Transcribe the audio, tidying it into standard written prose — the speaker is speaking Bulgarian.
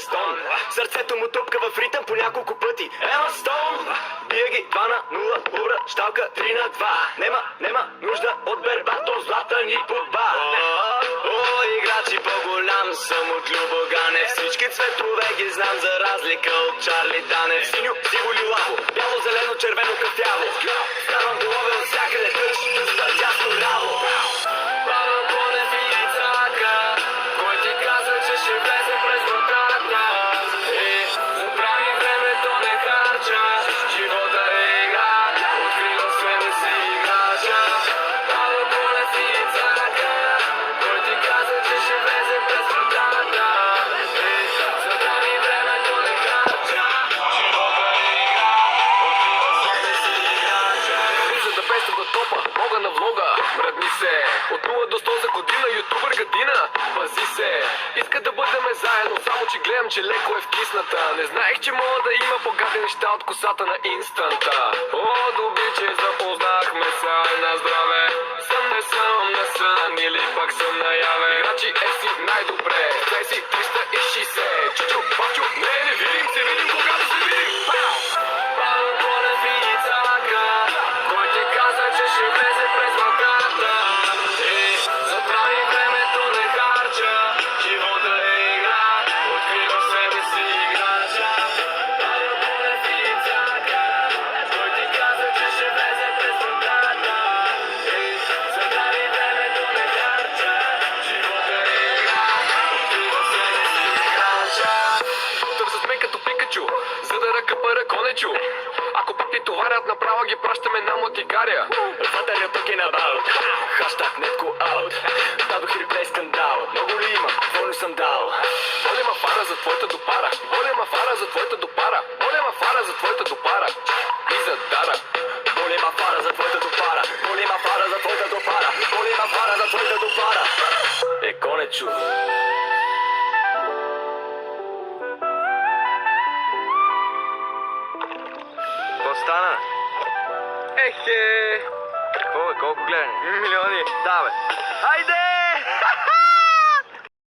Стон. Сърцето му тупка в ритъм по няколко пъти. Ема Стоун! Бия ги 2-0, ура, щалка 3-2. Нема нужда от бербато, злата ни подба. О, играчи по-голям съм от Любо Ганев. Всички цветове ги знам за разлика от Чарли Данев. Синьо, сиво, лилаво, бяло, зелено, червено, кафяво. Ставам голове от всякъде, тъч, тъста, дясно, ляво. Павел Конев и Ицака, кой ти каза, че ще влезе през вратата? Забрави времето не харча, живота е игра, открива себе си играча. Павел Конев и Ицака, кой ти каза, че ще влезе през вратата? Забрави времето не харча, живота е игра, открива себе си играча. За да пестам до топа, мога на влога, мръдни се. От 0 до 100 за година, ютубър гадина, пази се. Иска да бъдем заедно, само че гледам, че леко е вкисната. Не знаех, че мога да има по-гадни неща от косата на инстанта. О, добри, че запознахме се, на здраве. Съм не съм на сън или пак съм наяве. Играчи си най-добре, дай си 360. Чичо, пачо, не видим, се видим, когато се видим. Павел Конев и Ицака, кой ти каза, че ще влезе през вратата? Забрави времето не харча, живота е игра, открива себе си играча. Павел Конев и Ицака, кой ти каза, че ще влезе през вратата? Забрави времето не харча, живота е игра, открива себе си играча. Търса сме като Пикачу, за да ръкапъра конечу. Ако пак ти товарят направо, ги пращаме на мотигаря. What are you talking about? Хаштаг netco out. Дадох реплей скандал. Много ли имам? Волю съм дал. Голема фара за твоята допара. Голема фара за твоята допара. Голема фара за твоята допара. И за дара. Голема фара за твоята допара. Голема фара за твоята допара. Голема фара за твоята допара. Конечу. Какво стана? Ехе! Какво бе, колко гледани? Милиони. Да бе. Хайде!